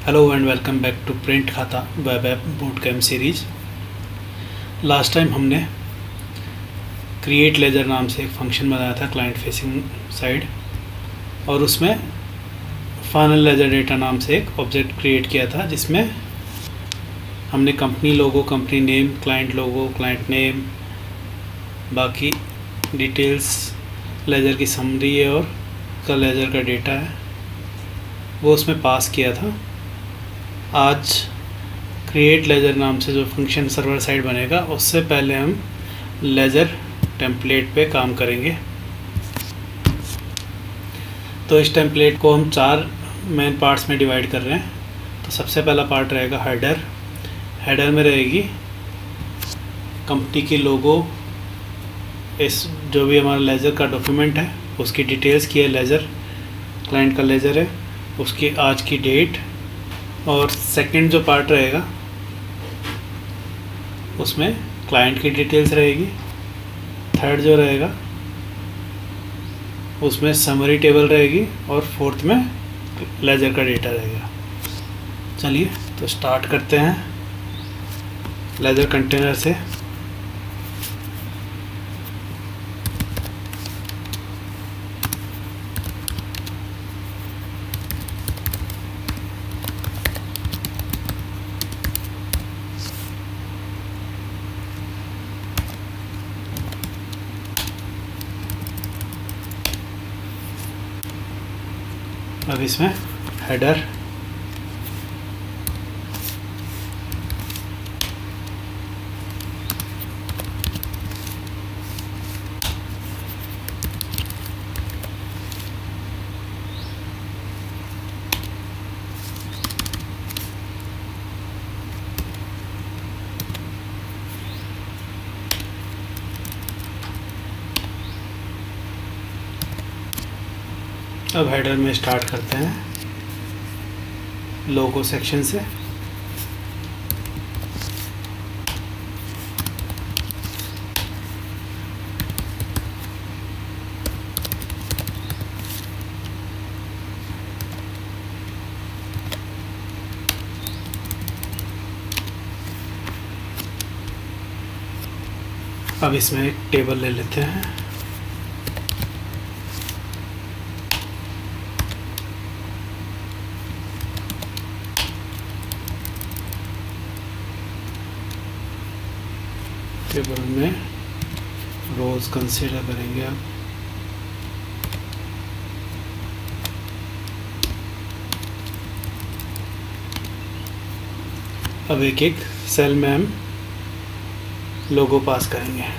Hello and welcome back to print Khata web app boot camp series. Last time हमने create ledger नाम से एक function बनाया था क्लाइंट फेसिंग साइड, और उसमें फाइनल लेजर डेटा नाम से एक ऑब्जेक्ट क्रिएट किया था जिसमें हमने company logo, company name, client logo, client name, बाकी डिटेल्स, लेजर की समरी है और का लेजर का डेटा है वो उसमें पास किया था। आज क्रिएट लेजर नाम से जो फंक्शन सर्वर साइड बनेगा उससे पहले हम लेजर टेम्पलेट पे काम करेंगे। तो इस टेम्पलेट को हम 4 मेन पार्ट्स में डिवाइड कर रहे हैं। तो सबसे पहला पार्ट रहेगा हेडर। हेडर में रहेगी कंपनी की लोगो, इस जो भी हमारा लेजर का डॉक्यूमेंट है उसकी डिटेल्स की है, लेजर क्लाइंट का लेजर है, उसकी आज की डेट। और सेकंड जो पार्ट रहेगा उसमें क्लाइंट की डिटेल्स रहेगी। थर्ड जो रहेगा उसमें समरी टेबल रहेगी और फोर्थ में लेजर का डेटा रहेगा। चलिए तो स्टार्ट करते हैं लेजर कंटेनर से। अब इसमें हेडर, अब हेडर में स्टार्ट करते हैं लोगो सेक्शन से। अब इसमें एक टेबल ले लेते हैं। टेबल में रोज कंसीडर करेंगे। अब एक एक सेल में हम लोगो पास करेंगे।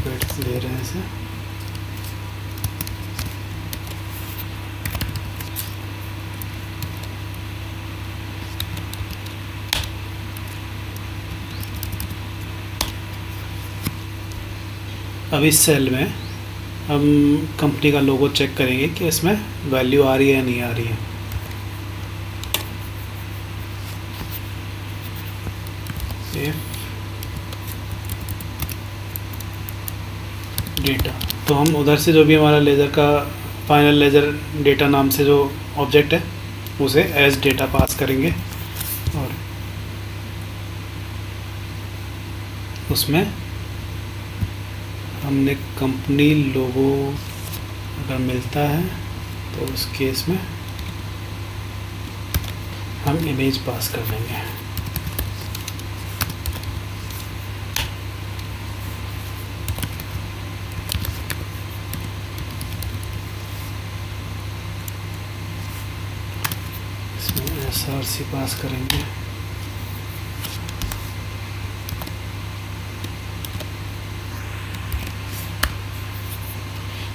बिट्स ले रहे हैं इसे। अब इस सेल में हम कंपनी का लोगो चेक करेंगे कि इसमें वैल्यू आ रही है या नहीं आ रही है। डेटा, तो हम उधर से जो भी हमारा लेजर का फाइनल लेजर डेटा नाम से जो ऑब्जेक्ट है उसे एज डेटा पास करेंगे और उसमें हमने कंपनी लोगो अगर मिलता है तो उस केस में हम इमेज पास कर देंगे। इसमें SRC पास करेंगे।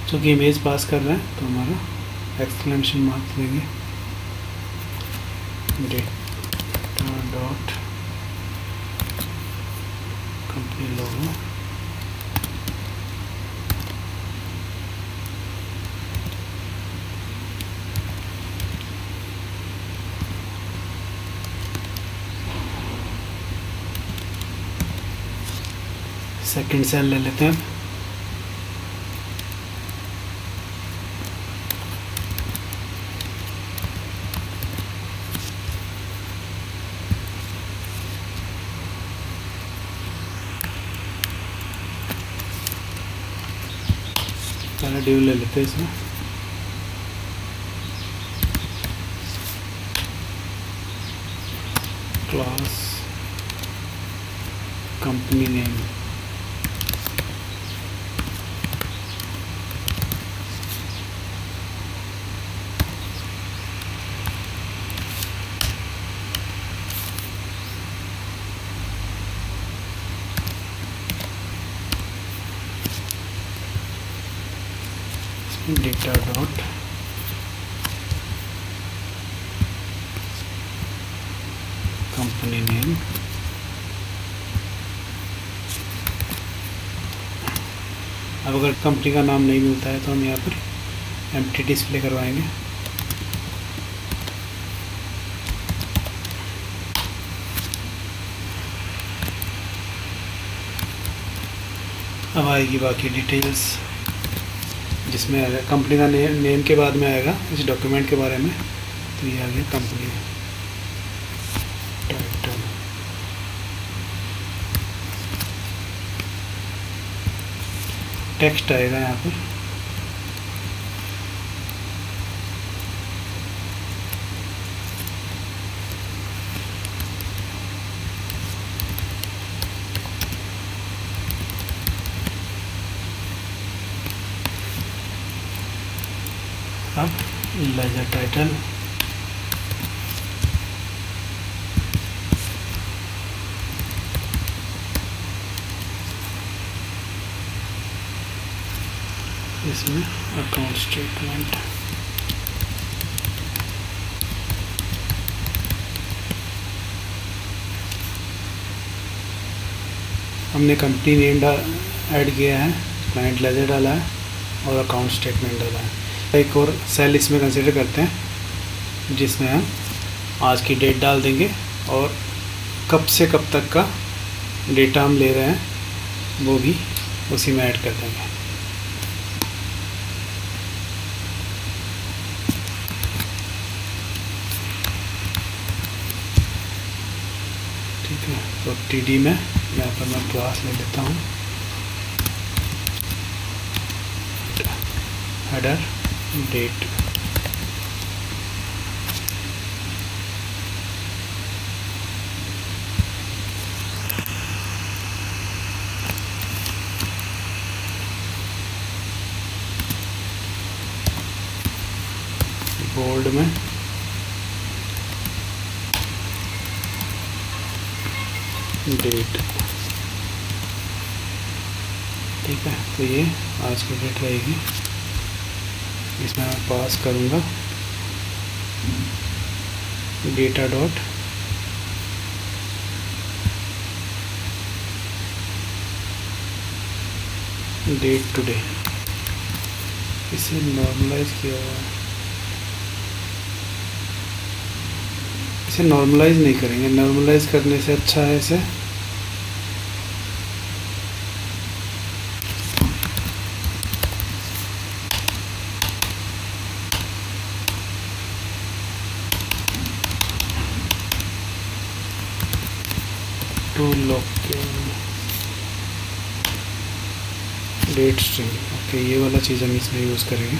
चूँकि इमेज पास कर रहे हैं तो हमारा एक्सक्लेमेशन मार्क देंगे। Data dot company logo, second cell ले लेते हैं। पहले ड्यू ले लेते हैं इसमें। Class company name, data dot company name, अब अगर कंपनी का नाम नहीं मिलता है तो हम यहाँ पर एम्प्टी डिस्प्ले करवाएंगे। अब आएगी बाकी डिटेल्स, जिसमें आएगा कंपनी का नेम के बाद में आएगा इस डॉक्यूमेंट के बारे में। तो ये आ गया कंपनी टाइटल, टेक्स्ट आएगा यहाँ पर। अब लेजर टाइटल, इसमें अकाउंट स्टेटमेंट, हमने कंपनी नेम ऐड किया है, क्लाइंट लेजर डाला है और अकाउंट स्टेटमेंट डाला है। एक और सेल इसमें कंसिडर करते हैं जिसमें हम आज की डेट डाल देंगे और कब से कब तक का डेटा हम ले रहे हैं वो भी उसी में ऐड कर देंगे। ठीक है, तो टीडी में यहाँ पर मैं क्लास ले लेता हूँ, हेडर डेट, बोल्ड में डेट। ठीक है, तो ये आज की डेट रहेगी। इसमें मैं पास करूँगा डेटा डॉट डेट टुडे, इसे नॉर्मलाइज किया हुआ है, इसे नॉर्मलाइज नहीं करेंगे, नॉर्मलाइज करने से अच्छा है इसे to local date string. Okay, ये वाला चीज़ हम इसमें यूज़ करेंगे।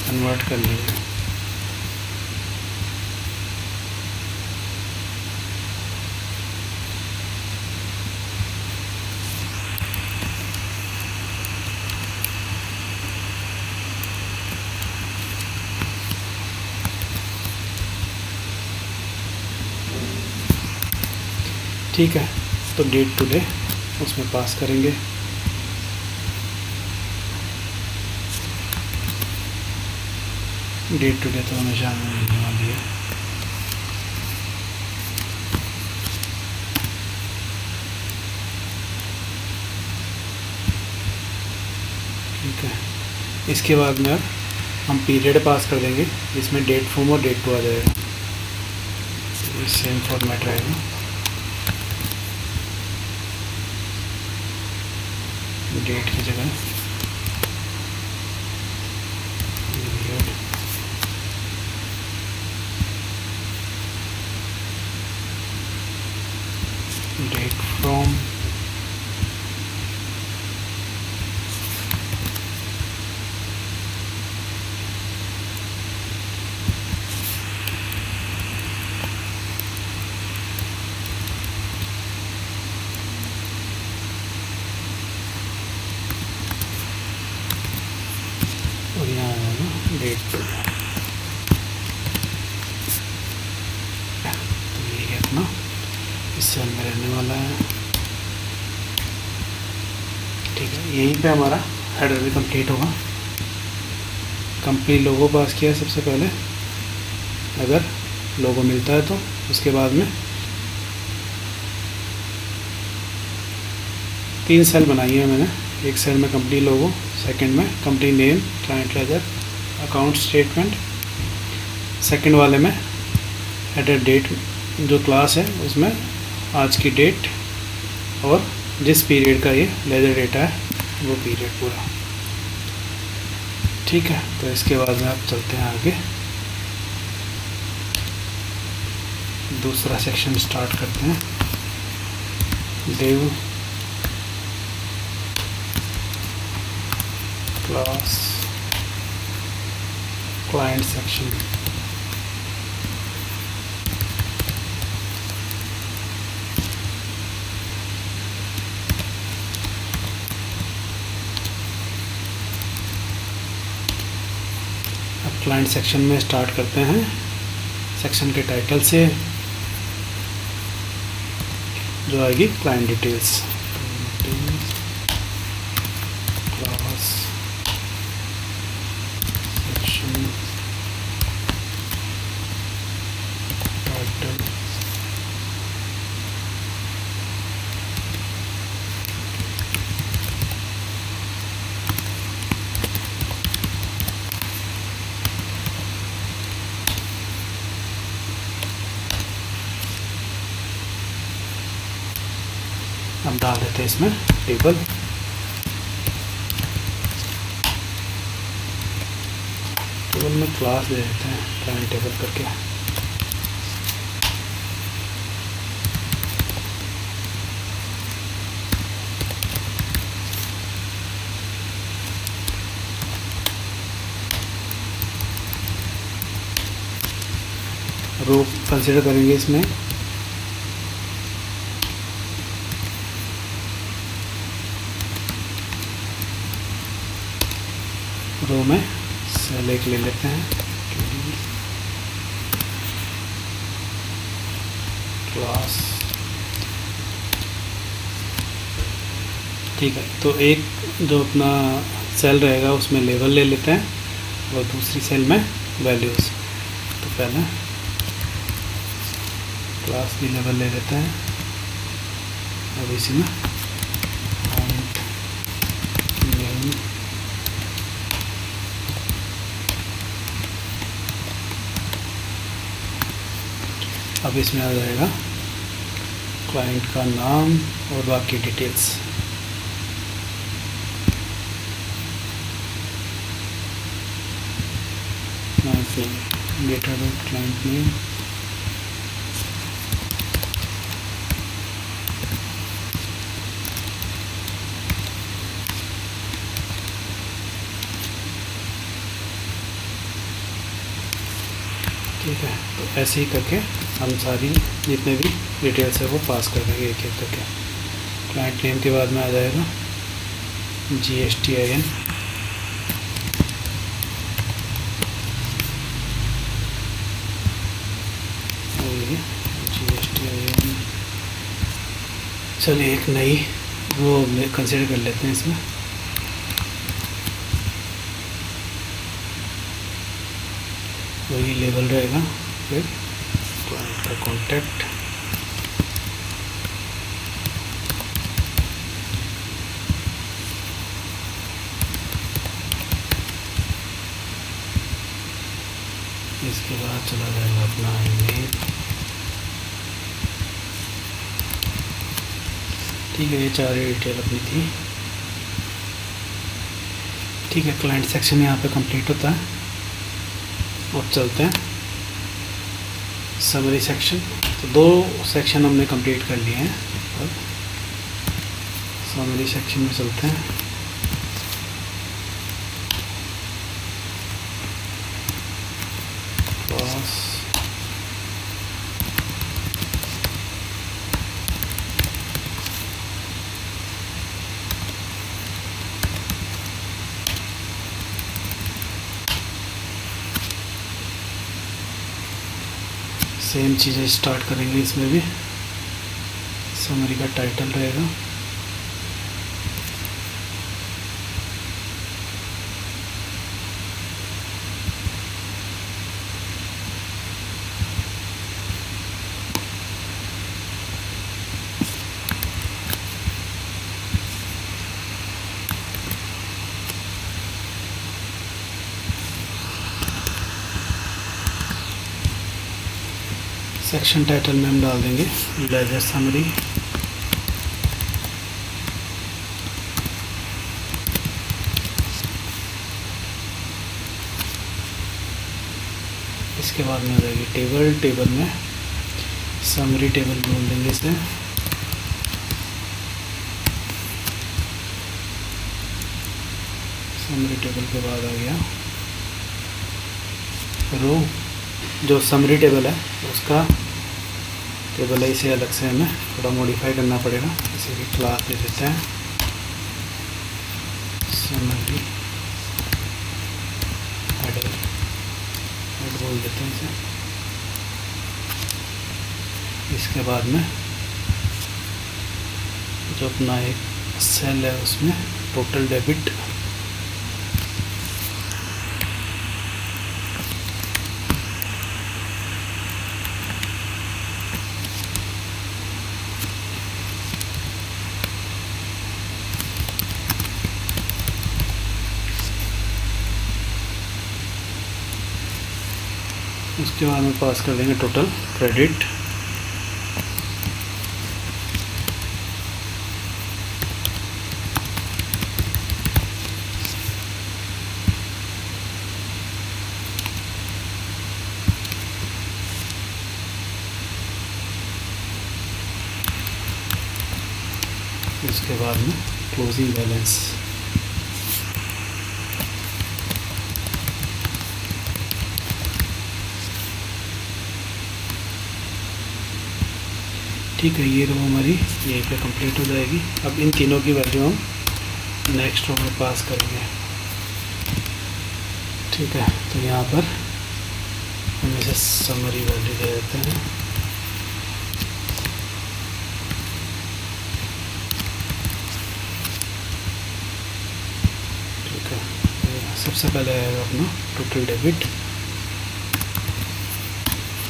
कन्वर्ट कर लेंगे। ठीक है, तो डेट टुडे उसमें पास करेंगे। डेट टुडे तो हमेशा मिलने वाली है। ठीक है, इसके बाद में अब हम पीरियड पास कर देंगे जिसमें डेट फ्रॉम और डेट टू आ जाएगा। सेम फॉर्मेट रहेगा। डेट की जगह पीरियड, डेट फ्रॉम, और यहाँ आएगा डेट। तो ये अपना इस सेल में रहने वाला है। ठीक है, यहीं पे हमारा हेडर भी कंप्लीट होगा। कंपनी लोगो पास किया है सबसे पहले, अगर लोगो मिलता है तो उसके बाद में 3 सेल बनाई है मैंने। एक सेल में कंपनी लोगो, सेकंड में company name, client ledger, account statement, second वाले में हेडर डेट जो क्लास है उसमें आज की डेट और जिस पीरियड का ये लेजर डेटा है वो पीरियड पूरा। ठीक है, तो इसके बाद में आप चलते हैं आगे, दूसरा सेक्शन स्टार्ट करते हैं। Div class client section. अब क्लाइंट सेक्शन में स्टार्ट करते हैं सेक्शन के टाइटल से, जो आएगी client details. Class section title, अब डाल देते हैं इसमें टेबल। टेबल में क्लास दे देते हैं क्लाइंट टेबल करके। रो कंसिडर करेंगे इसमें, रो में सेल एक ले लेते हैं, क्लास। ठीक है, तो एक जो अपना सेल रहेगा उसमें लेवल ले लेते हैं और दूसरी सेल में वैल्यूज़। तो पहले क्लास भी लेवल ले लेते हैं, अब इसी में नेम, अब इसमें आ जाएगा क्लाइंट का नाम और बाकी details. Data dot client name, ठीक है। तो ऐसे ही करके हम सारी जितने भी डिटेल्स है वो पास कर देंगे एक एक करके। क्लाइंट नेम के बाद में आ जाएगा GSTIN, GSTIN। चलिए एक नई वो कंसिडर कर लेते हैं इसमें। वही लेवल रहेगा, फिर क्लाइंट का कॉन्टैक्ट, इसके बाद चला जाएगा अपना ईमेल। ठीक है, ये सारी डिटेल अपनी थी। ठीक है, क्लाइंट सेक्शन यहाँ पे कंप्लीट होता है। अब चलते हैं समरी सेक्शन। तो 2 सेक्शन हमने कंप्लीट कर लिए हैं। अब समरी सेक्शन में चलते हैं। क्लास सेम चीज़ें स्टार्ट करेंगे। इसमें भी समरी का टाइटल रहेगा। सेक्शन टाइटल में हम डाल देंगे लेजर समरी। इसके बाद में हो जाएगी टेबल। टेबल में समरी टेबल बोल देंगे इसे। समरी टेबल के बाद आ गया रो। जो समरी टेबल है उसका टेबल है, इसे अलग से हमें थोड़ा मॉडिफाई करना पड़ेगा। इसे भी क्लास दे देते हैं समरी हेडर बोल देते हैं इसे। इसके बाद में जो अपना एक सेल है उसमें टोटल डेबिट उसके बाद में पास कर देंगे टोटल क्रेडिट। उसके बाद में क्लोजिंग बैलेंस। ठीक है, ये रो हमारी यहीं पे कंप्लीट हो जाएगी। अब इन तीनों की वैल्यू हम नेक्स्ट रो में पास करेंगे। ठीक है, तो यहाँ पर हम इसे समरी वैल्यू दे देते हैं। ठीक है, तो सबसे पहले आएगा अपना टोटल डेबिट,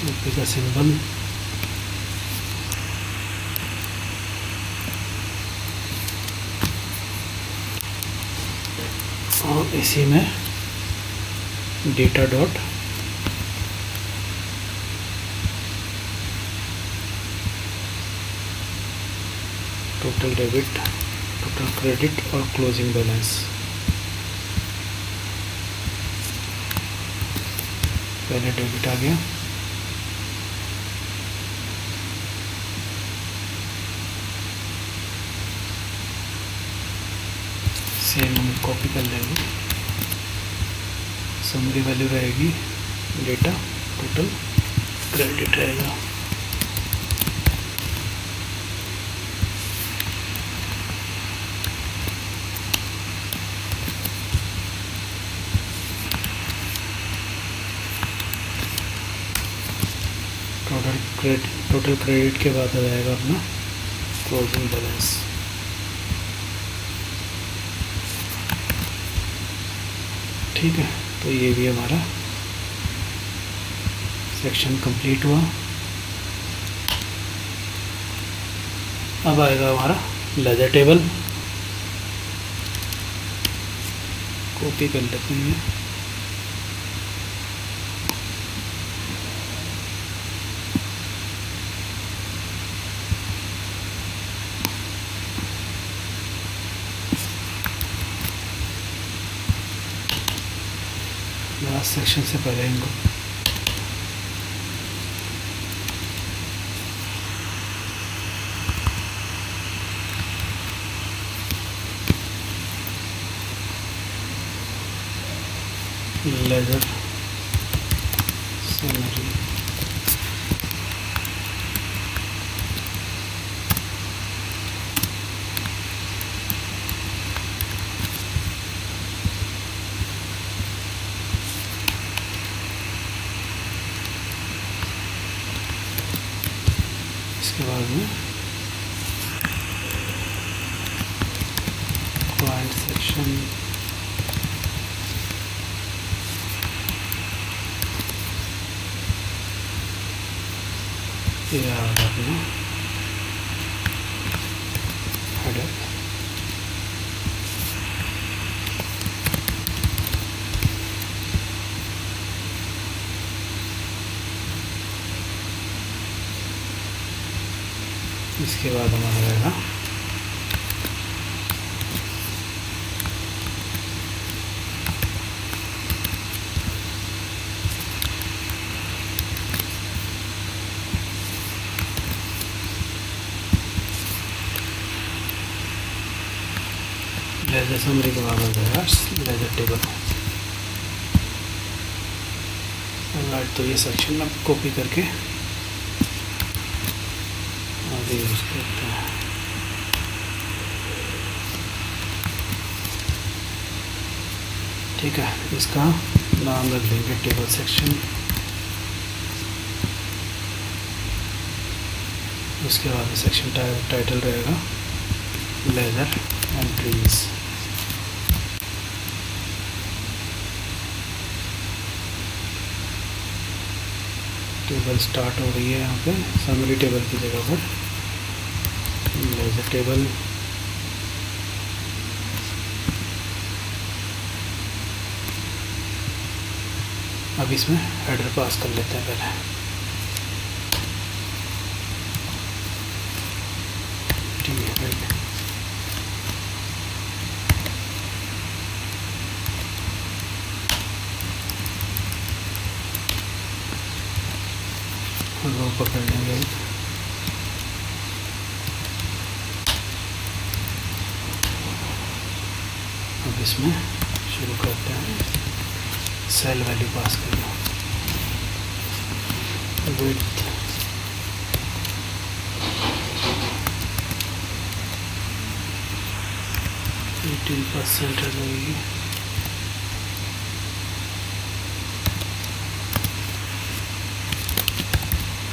यूपी का सिंबल, और इसी में data dot total debit, total credit और क्लोजिंग बैलेंस। पहले डेबिट आ गया, सेम हम कॉपी कर लेंगे। समरी वैल्यू रहेगी डेटा, टोटल क्रेडिट रहेगा। टोटल क्रेडिट के बाद आ जाएगा अपना क्लोजिंग बैलेंस। ठीक है, तो ये भी हमारा सेक्शन कंप्लीट हुआ। अब आएगा हमारा लेजर टेबल। कॉपी कर लेते हैं। लास्ट सेक्शन से पहले इनको लेजर समरी। इसके बाद में क्लाइंट सेक्शन, याद रखना हेडर। इसके बाद हमारा रहेगा लेजर समरी के बाद आ जाएगा लेजर टेबल। राइट, तो ये सेक्शन अब कॉपी करके आगे यूज़ करते हैं। ठीक है, इसका नाम रख देंगे टेबल सेक्शन। उसके बाद सेक्शन टाइटल रहेगा लेजर एंट्रीज। टेबल स्टार्ट हो रही है यहाँ पे समरी टेबल की जगह पर लेजर टेबल। अब इसमें हेडर पास कर लेते हैं पहले। ठीक है, राइट। रो पकड़ लेंगे। अब इसमें शुरू करते हैं सेल वैल्यू पास करना। विड्थ 18% लगेगी।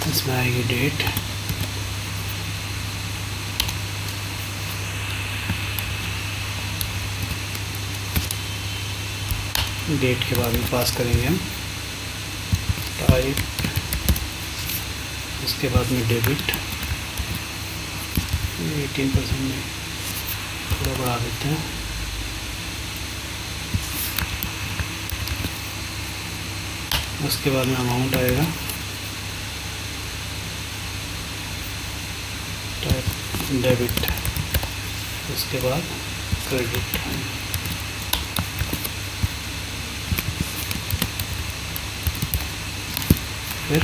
इसमें आएगी डेट, डेट के बाद में पास करेंगे हम टाइप, उसके बाद में डेबिट 18% में थोड़ा बढ़ा देते हैं। उसके बाद में अमाउंट आएगा, टाइप डेबिट, उसके बाद क्रेडिट। फिर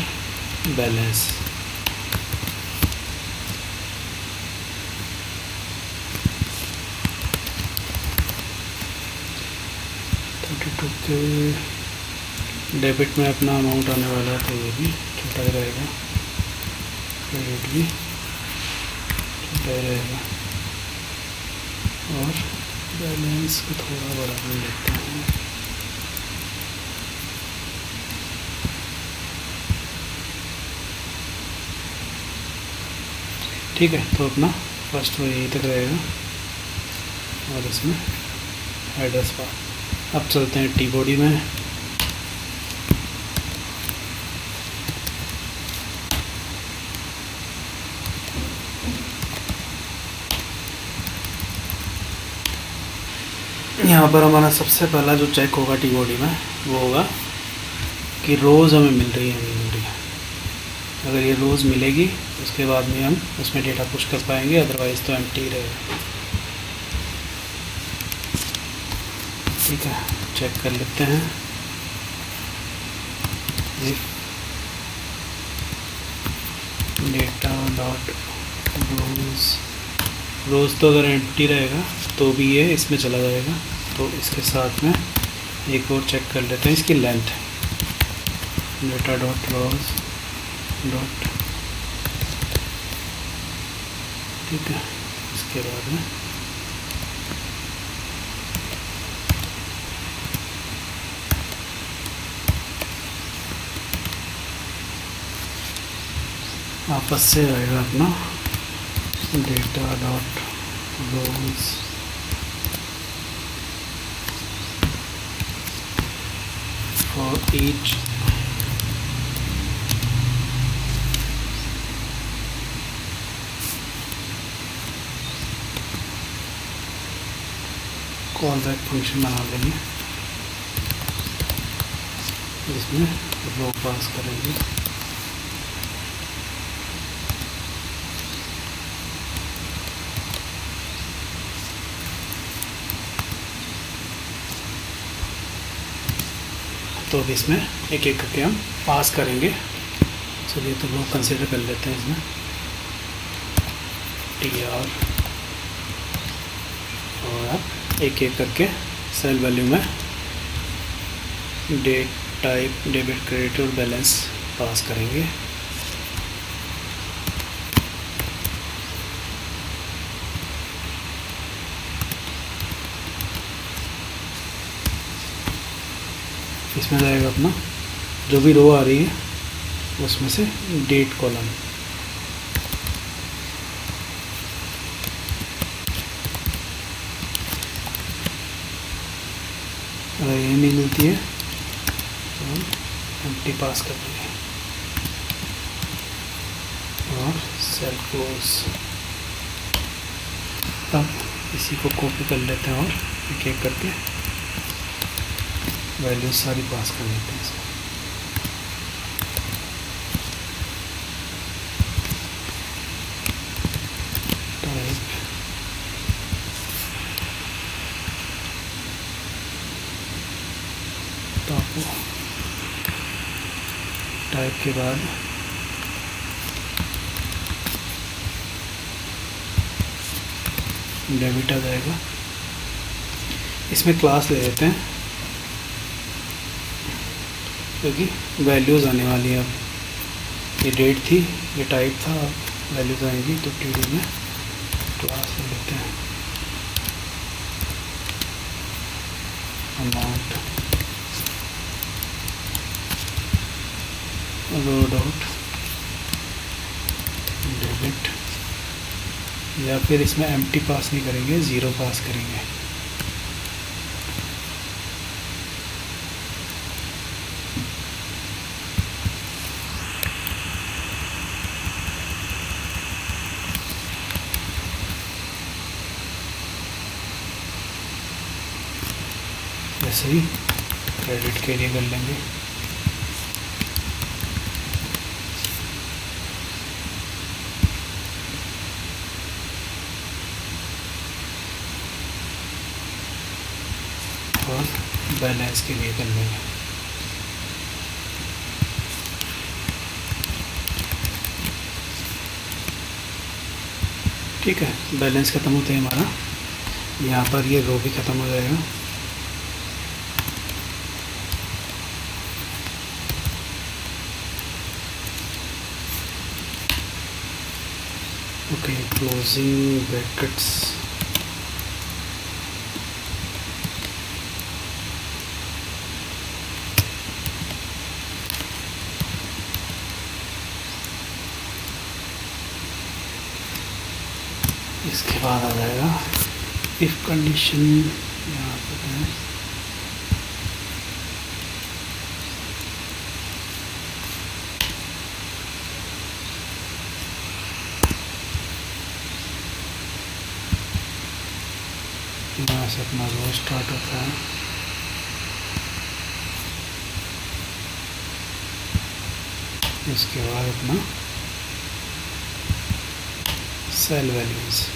बैलेंस, के डेबिट में अपना अमाउंट आने वाला है तो ये भी छोटा ही रहेगा, क्रेडिट भी छोटा ही रहेगा और बैलेंस को थोड़ा बड़ा कर लेते हैं। ठीक है, तो अपना फर्स्ट में यहीं तक रहेगा और इसमें एड्रेस बार। अब चलते हैं टी बॉडी में। यहाँ पर हमारा सबसे पहला जो चेक होगा टी बॉडी में वो होगा कि रोज़ हमें मिल रही है नहीं मिल रही है। अगर ये रोज़ मिलेगी उसके बाद में हम उसमें डेटा पुश कर पाएंगे, अदरवाइज़ तो एम्प्टी रहेगा। ठीक है, चेक कर लेते हैं। डेटा डॉट रोज़ तो अगर एम्प्टी रहेगा तो भी ये इसमें चला जाएगा, तो इसके साथ में एक और चेक कर लेते हैं इसकी length. Data dot logs dot, ठीक है। इसके बाद में वापस से आएगा अपना data dot rows for each callback function बना लेंगे जिसमें रो पास करेंगे। तो अब इसमें एक एक करके हम पास करेंगे। चलिए तो रो कंसिडर कर लेते हैं इसमें TR, और एक एक करके सेल वैल्यू में डेट, टाइप, डेबिट, क्रेडिट और बैलेंस पास करेंगे। इसमें जाएगा अपना जो भी रो आ रही है उसमें से डेट कॉलम, अगर ये नहीं मिलती है तो हम एम्प्टी पास कर देंगे और सेल क्लोज। अब इसी को कॉपी कर लेते हैं और एक एक करके वैल्यूज सारी पास कर लेते हैं इसमें। टाइप टाइप के बाद डेबिट आ जाएगा। इसमें क्लास ले लेते हैं क्योंकि वैल्यूज़ आने वाली है। अब ये डेट थी, ये टाइप था, अब वैल्यूज़ आएंगी तो TD में क्लास ले लेते हैं अमाउंट रो डॉट डेबिट, या फिर इसमें एम्प्टी पास नहीं करेंगे, ज़ीरो पास करेंगे। ऐसे ही क्रेडिट के लिए कर लेंगे। और बैलेंस के लिए कर लेंगे। ठीक है, बैलेंस ख़त्म होते ही हमारा यहाँ पर ये रो भी ख़त्म हो जाएगा। ओके, क्लोजिंग ब्रैकेट्स, इसके बाद आ जाएगा इफ कंडीशन। यहाँ पर है यहाँ से अपना रो स्टार्ट होता है। इसके बाद अपना सेल वैल्यूज,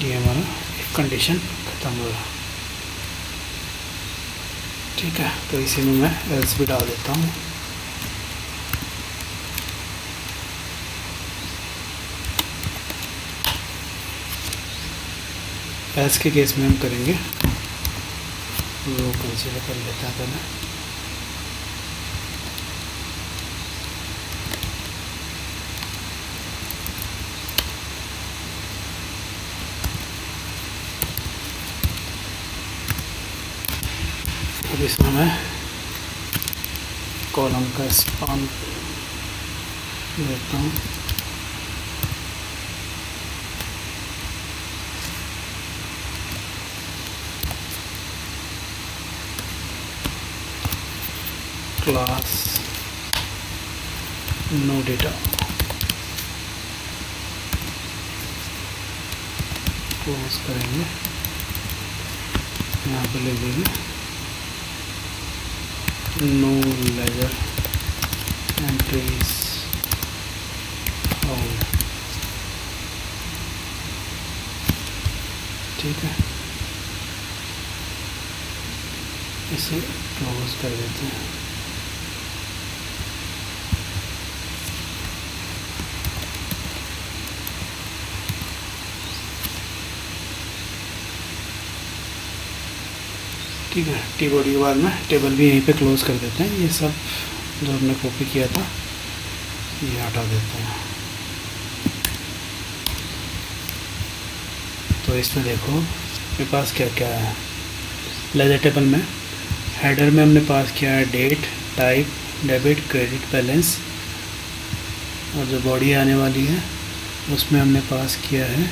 ये हमारा एक कंडीशन ख़त्म हो गया। ठीक है, तो इसी में मैं एल्स भी डाल देता हूँ। एल्स के केस में हम करेंगे वो कंसीडर कर लेते हैं पहले। अब इसमें मैं कॉलम का स्पान देता हूँ। क्लास नो डेटा क्लोज करेंगे, यहाँ पे ले लेंगे नो लेजर एंट्रीज फाउंड। ठीक है, इसे क्लोज कर देते हैं। ठीक है, टी बॉडी के बाद में टेबल भी यहीं पे क्लोज कर देते हैं। ये सब जो हमने कॉपी किया था ये हटा देते हैं। तो इसमें देखो मेरे पास क्या क्या है। लेजर टेबल में हेडर में हमने पास किया है date, type, debit, credit, balance. और जो बॉडी आने वाली है उसमें हमने पास किया है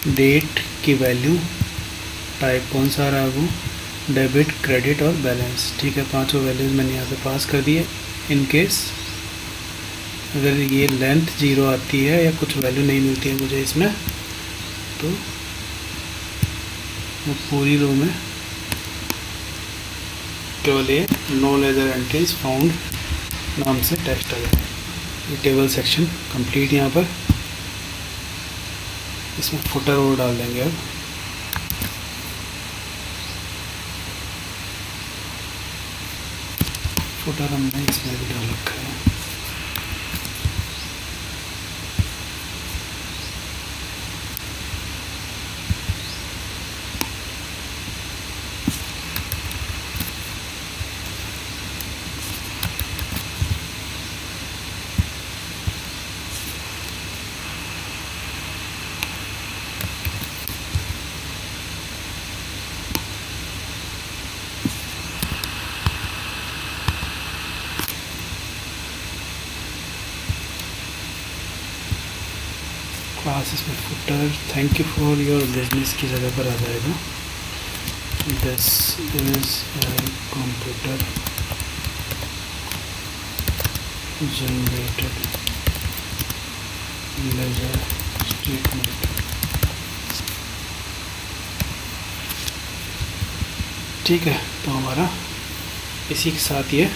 डेट की वैल्यू, टाइप कौन सा रहा वो, डेबिट, क्रेडिट और बैलेंस। ठीक है, पांचों वैल्यूज़ मैंने यहाँ पे पास कर दिए। इन केस अगर ये लेंथ 0 आती है या कुछ वैल्यू नहीं मिलती है मुझे इसमें, तो मैं पूरी रो में केवल ये नो लेजर एंट्रीज फाउंड नाम से टेक्स्ट आ जाए। ये टेबल सेक्शन कंप्लीट। यहाँ पर इसमें फुटर और डाल देंगे। अब फुटर हमने इसमें भी डाल रखा है। क्लास इसमें footer thank you for your business की जगह पर आ जाएगा। This is computer generated ledger statement. ठीक है, तो हमारा इसी के साथ ये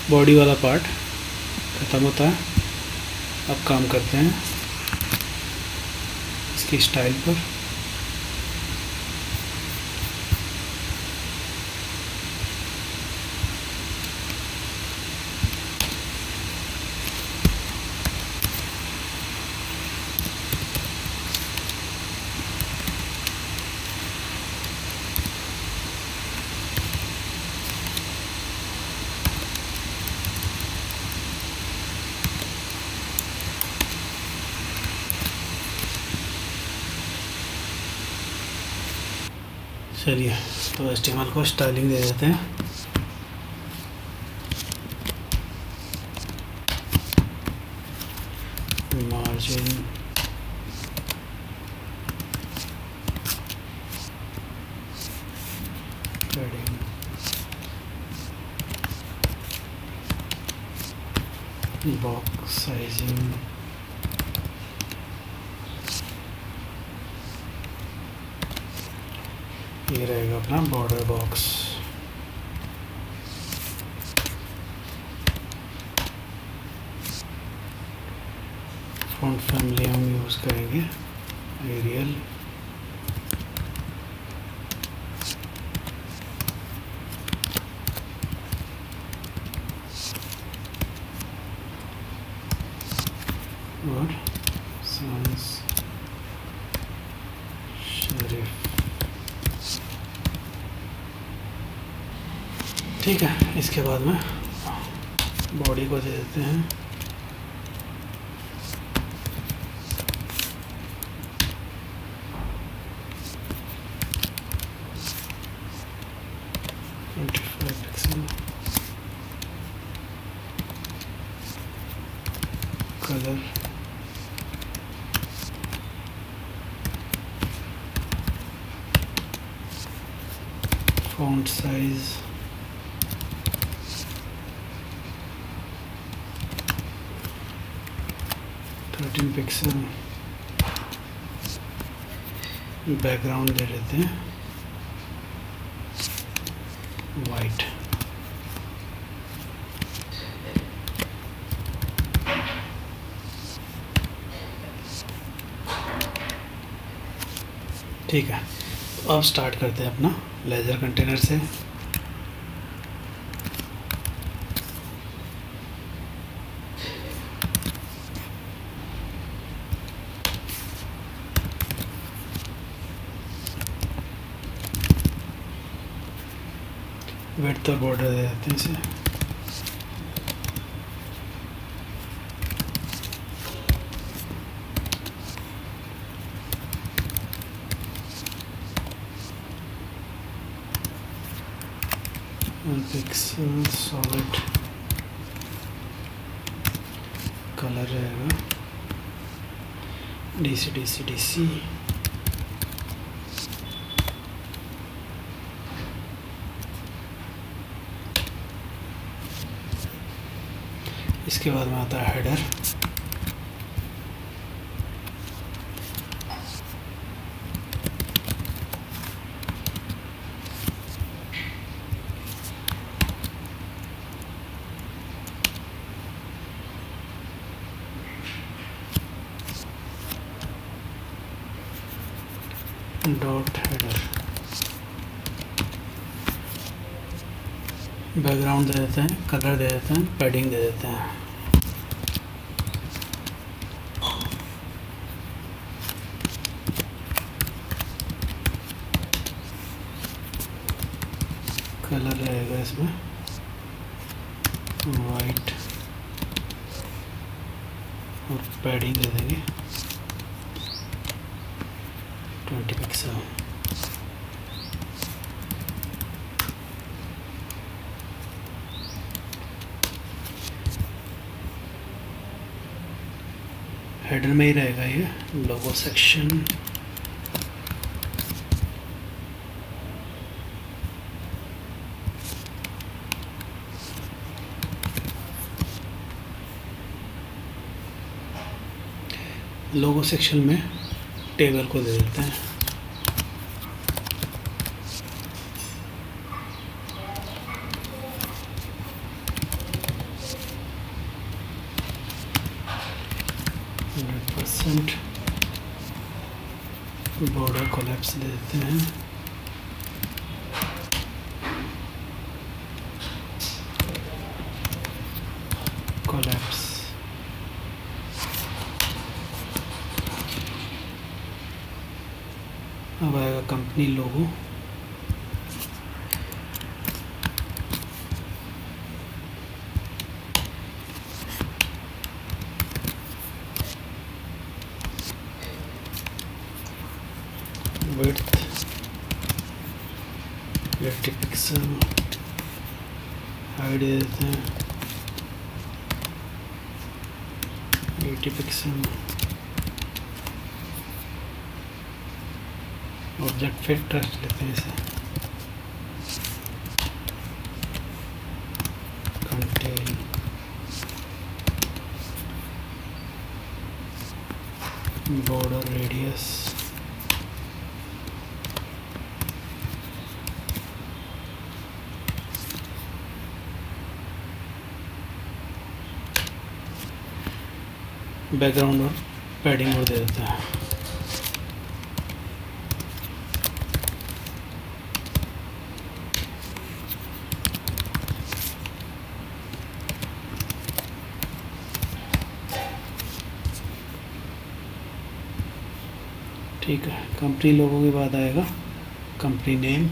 बॉडी वाला पार्ट ख़त्म होता है। अब काम करते हैं इसकी स्टाइल पर। चलिए, तो HTML को स्टाइलिंग दे देते हैं। मार्जिन, पैडिंग, बॉक्स साइजिंग, ये रहेगा अपना बॉर्डर बॉक्स। फ़ॉन्ट फैमिली हम यूज़ करेंगे एरियल, और sans serif। ठीक है, इसके बाद में बॉडी को दे देते हैं pixel, colour font size 13 pixel, background दे देते हैं वाइट। ठीक है, तो अब स्टार्ट करते हैं अपना लेजर कंटेनर से। विड्थ और बॉर्डर दे देते हैं इसे, पिक्सल सॉलिड, कलर रहेगा DC DC DC, इसके बाद में आता है हेडर, डॉट हेडर, बैकग्राउंड दे देते हैं, कलर दे देते हैं, पैडिंग दे देते हैं। कलर रहेगा इसमें वाइट और पैडिंग दे देंगे 20 पिक्सल। हेडर में ही रहेगा ये लोगो सेक्शन, लोगो सेक्शन में टेबल को दे देते हैं %, बॉर्डर कोलैप्स दे देते हैं, कोलैप्स, अब आएगा company logo, width 80 pixel, height दे देते हैं 80 पिक्सल, ऑब्जेक्ट फिट रख लेते हैं इसे, कंटेन, बॉर्डर रेडियस, बैकग्राउंड और पैडिंग और दे देते हैं। ठीक है, कंपनी लोगों के बाद आएगा कंपनी नेम,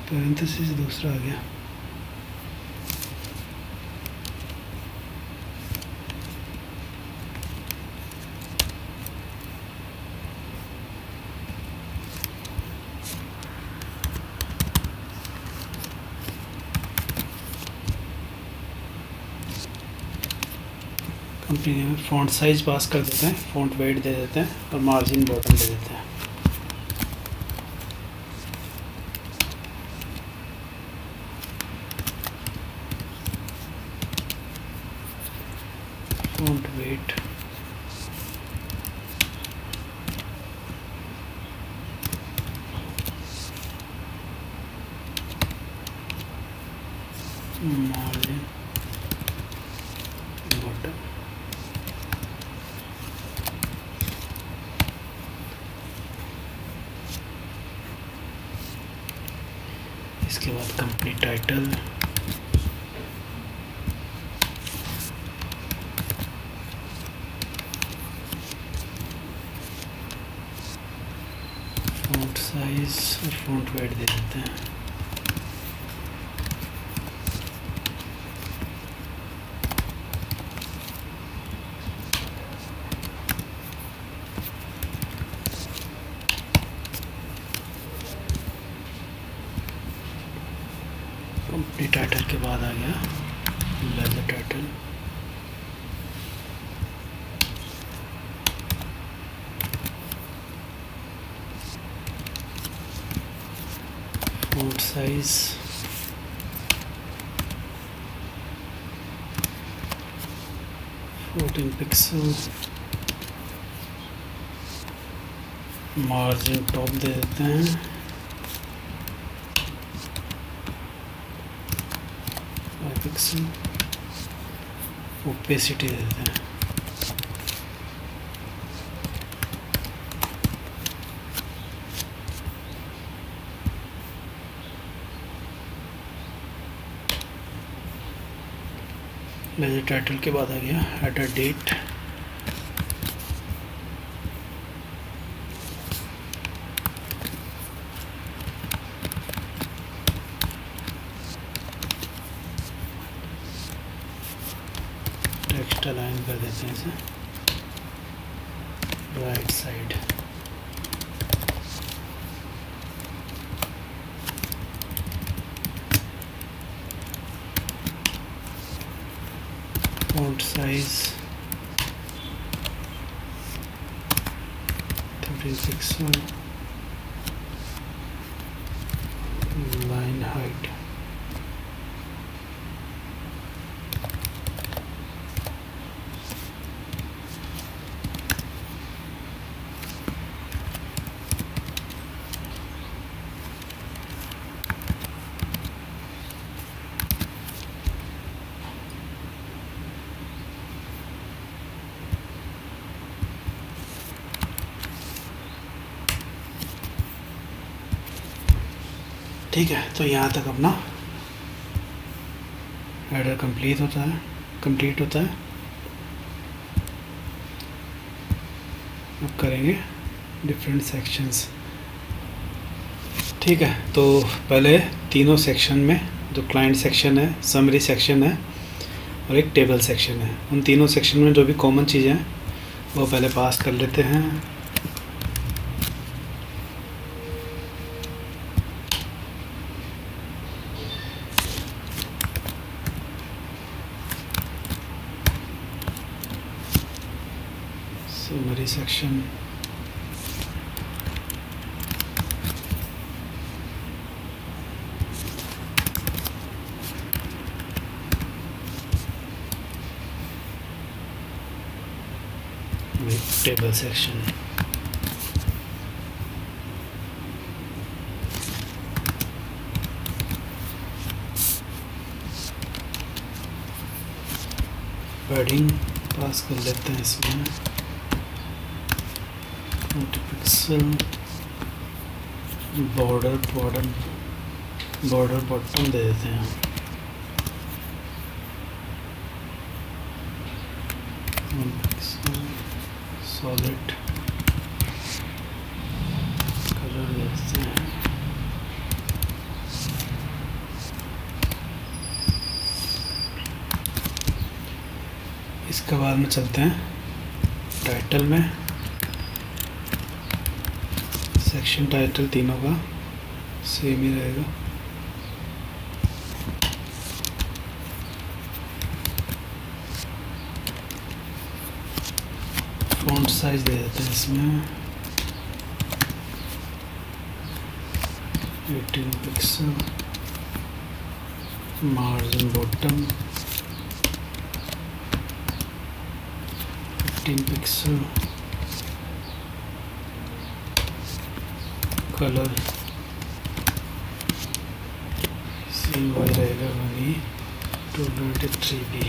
पैरेंथेसिस दूसरा आ गया, कंपनी नेम। फ़ॉन्ट साइज पास कर देते हैं, फ़ॉन्ट वेट दे देते हैं और मार्जिन बॉटम दे देते हैं। Font weight margin bottom. इसके बाद कंपनी टाइटल, फ़ॉन्ट साइज और फ़ॉन्ट वेट दे देते हैं। कंपनी टाइटल के बाद आ गया ledger title, font size, fourteen pixel, margin top दे देते हैं, पिक्सल, ओपेसिटी दे देते हैं। लेजर टाइटल के बाद आ गया हेडर डेट, टेक्स्ट अलाइन कर देते हैं इसे right side, font size 13 pixel, line height ठीक है। तो यहाँ तक अपना हेडर कंप्लीट होता है। अब करेंगे डिफरेंट सेक्शंस। ठीक है, तो पहले तीनों सेक्शन में जो क्लाइंट सेक्शन है, समरी सेक्शन है और एक टेबल सेक्शन है, उन तीनों सेक्शन में जो भी कॉमन चीज़ें हैं वो पहले पास कर लेते हैं। Summary section, table section, padding pass कर लेते हैं इसमें 20 पिक्सल, बॉर्डर बॉटम दे देते हैं। 1 पिक्सल, सॉलिड कलर दे देते हैं। इसके बाद में चलते हैं टाइटल में। सेक्शन टाइटल तीनों का सेम ही रहेगा। फ़ॉन्ट साइज दे देते हैं इसमें 18 pixel, margin bottom 15 pixel, colour CY रहेगा वही 293B।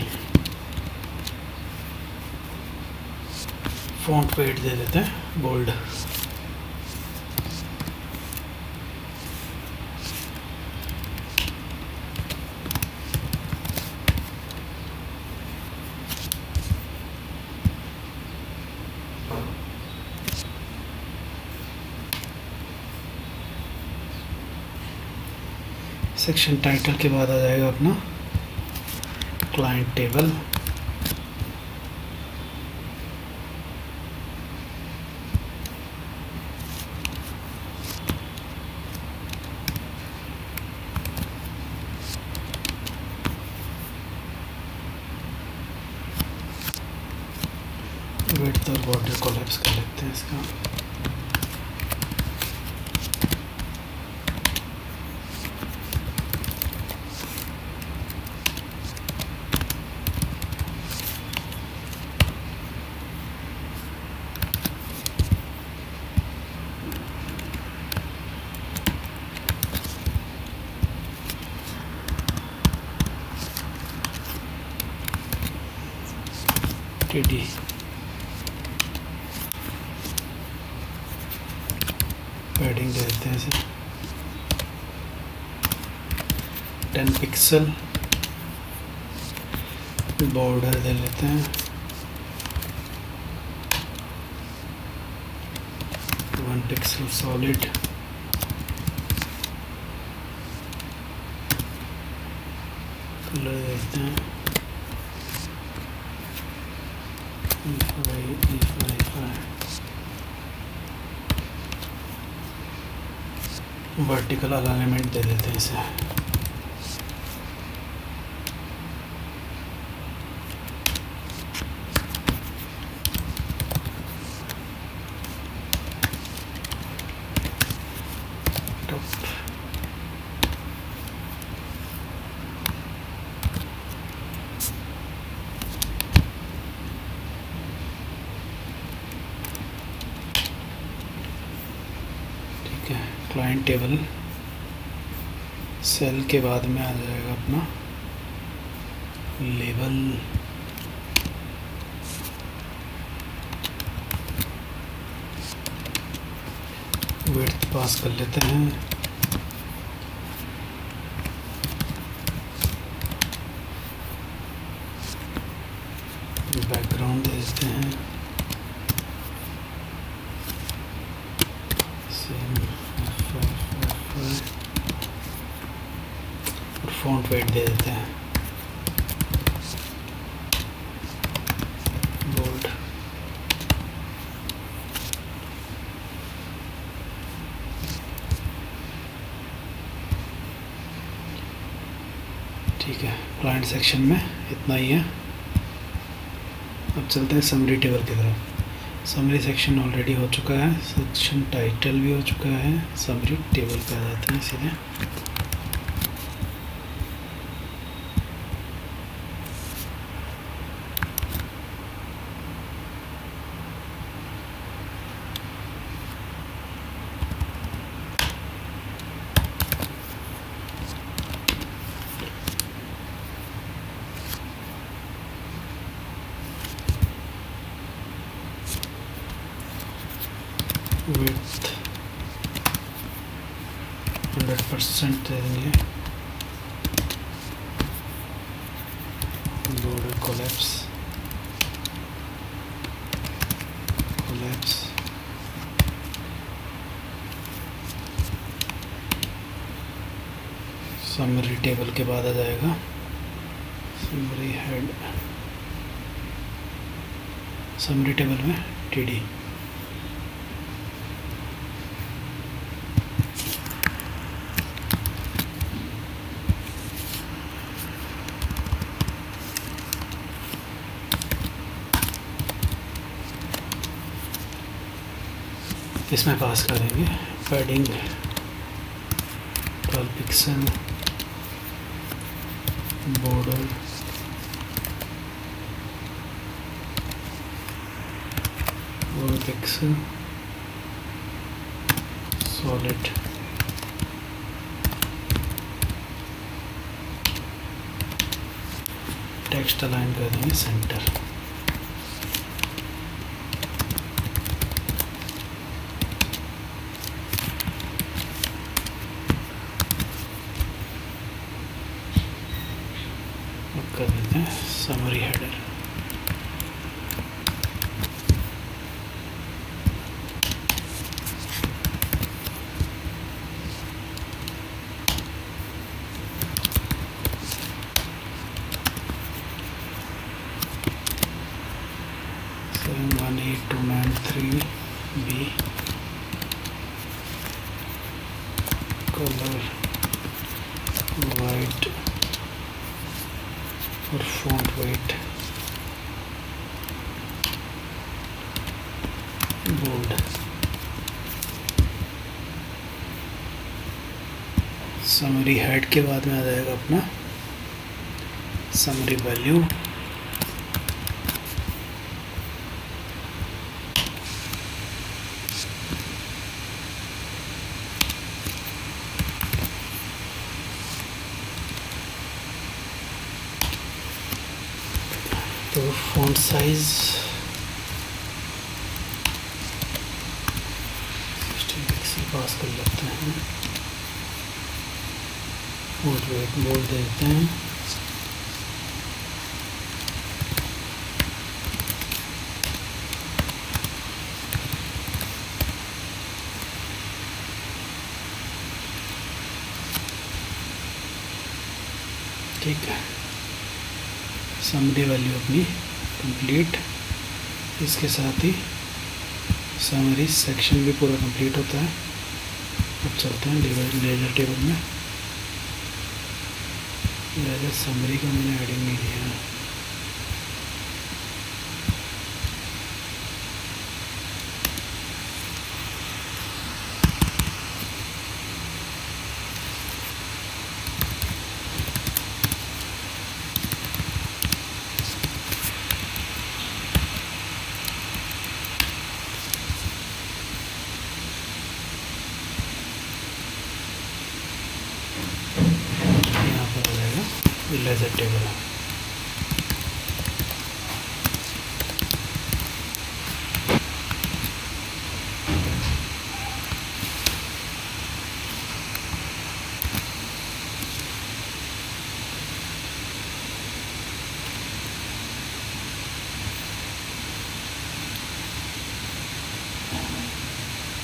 फ़ॉन्ट वेट दे देते हैं बोल्ड। सेक्शन टाइटल के बाद आ जाएगा अपना क्लाइंट टेबल। विड्थ और बॉर्डर कोलैप्स कर लेते हैं इसका। TD पैडिंग देते हैं इसे 10 पिक्सल, बॉर्डर दे लेते हैं 1 पिक्सल, सॉलिड कलर देते हैं वर्टिकल अलाइनमेंट दे देते हैं इसे। क्लाइंट टेबल सेल के बाद में आ जाएगा अपना लेबल। विड्थ पास कर लेते हैं, बैकग्राउंड दे देते हैं और फ़ॉन्ट वेट दे देते हैं बोल्ड। ठीक है, क्लाइंट सेक्शन में इतना ही है। अब चलते हैं समरी टेबल की तरफ। समरी सेक्शन ऑलरेडी हो चुका है, सेक्शन टाइटल भी हो चुका है, समरी टेबल पे आ जाते हैं सीधे। 100% दे देंगे। बॉर्डर कोलैप्स समरी टेबल के बाद आ जाएगा समरी हेड, समरी टेबल में टीडी। इसमें पास करेंगे padding 12 pixel, border 4 pixel, solid text align कर देंगे सेंटर। कर देते हैं summary header. So 18293 B color white और font weight bold। Summary head के बाद में आ जाएगा अपना समरी वैल्यू। तो फ़ॉन्ट साइज 16 पिक्सल पास कर लेते हैं। फॉन्ट वेट बोल्ड देते हैं। ठीक है, समरी वैल्यू अपनी कंप्लीट। इसके साथ ही समरी सेक्शन भी पूरा कंप्लीट होता है। अब चलते हैं लेजर टेबल में। लेजर समरी का मैंने हेडिंग नहीं दिया। लेजर टेबल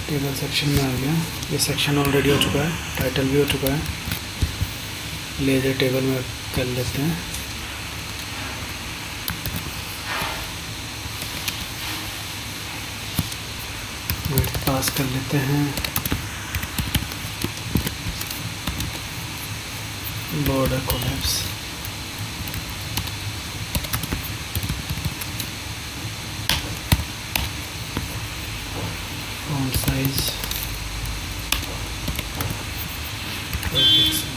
टेबल सेक्शन में आ गया। ये सेक्शन ऑलरेडी हो चुका है, टाइटल भी हो चुका है। लेजर टेबल में कर लेते हैं। विड्थ पास कर लेते हैं। Border collapse, font size 12 pixel.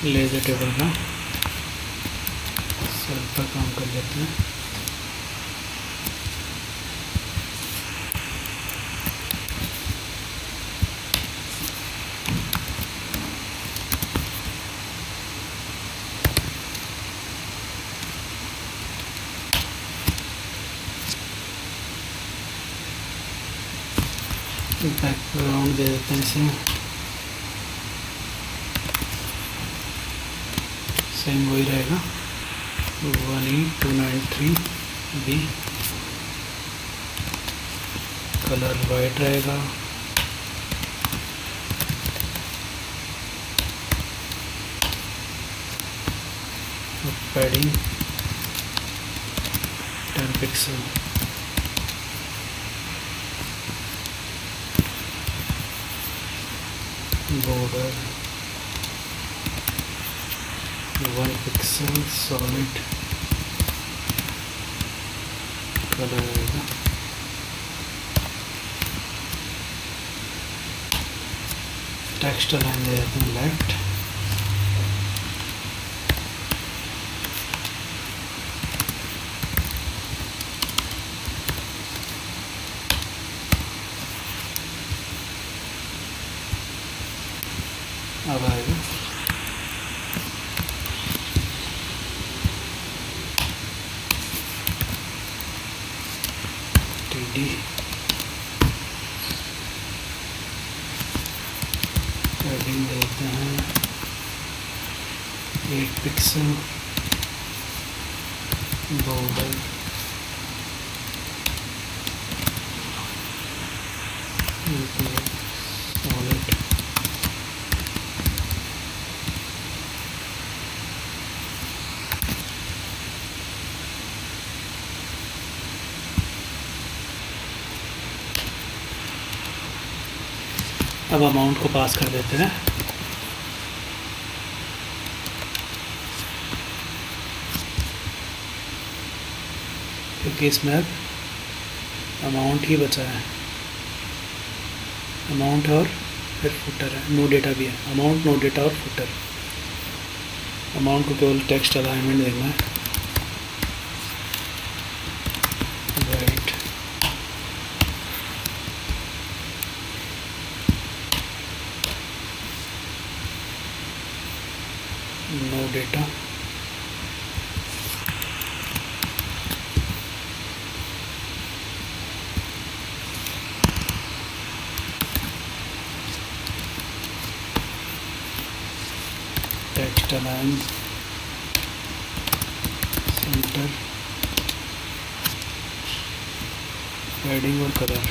Ledger table का सेल पर काम कर लेते हैं। बैकग्राउंड दे देते हैं इसे, सेम वही रहेगा 18293B। कलर वाइट रहेगा, padding 10 pixel, border 1 pixel, solid colour रहेगा। टेक्स्ट अलाइन दे देते हैं लेफ्ट, अब आएगा TD, पैडिंग देते हैं 8 पिक्सल, बॉर्डर सॉलिड, अब अमाउंट को पास कर देते हैं। क्योंकि इसमें अब अमाउंट ही बचा है, अमाउंट और फिर फुटर है, नो डेटा भी है, अमाउंट नो डेटा और फुटर। अमाउंट को केवल टेक्स्ट अलाइनमेंट देना है, right, no data, text align, centre, padding और कलर।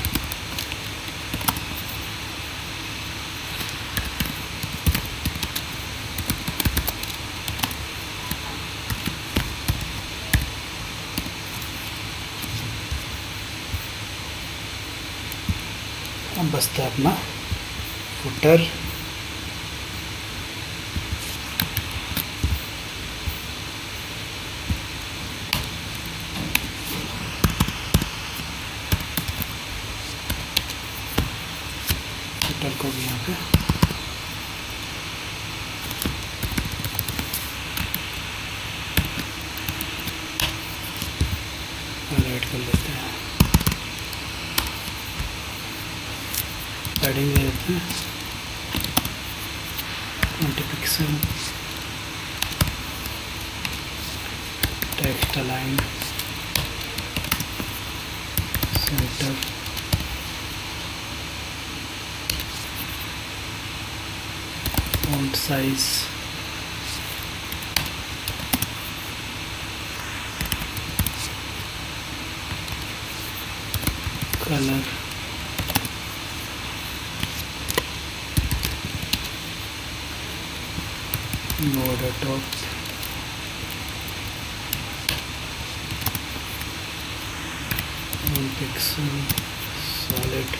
अब बसता है अपना फुटर, फुटर को भी यहाँ पे हाईलाइट कर लेते हैं, पैडिंग दे देते हैं 20 pixel, text align, centre, font size, colour, border top, 1 pixel, solid,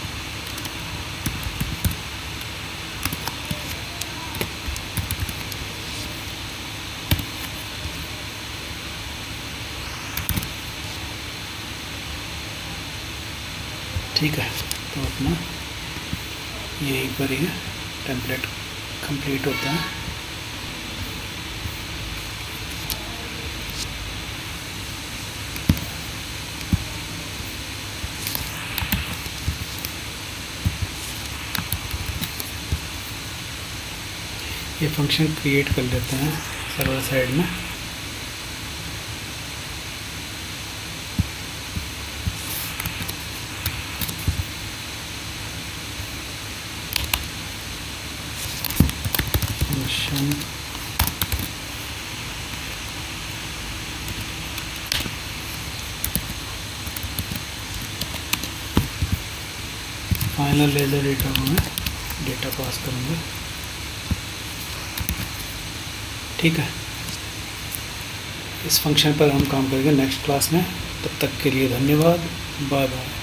ठीक है। तो अपना यहीं पर ही टेम्पलेट कंप्लीट होता है। ये फंक्शन क्रिएट कर लेते हैं सर्वर साइड में। फंक्शन फाइनल लेजर डेटा को मैं डेटा पास करूँगा। ठीक है, इस फंक्शन पर हम काम करेंगे नेक्स्ट क्लास में। तब तक के लिए धन्यवाद, बाय बाय।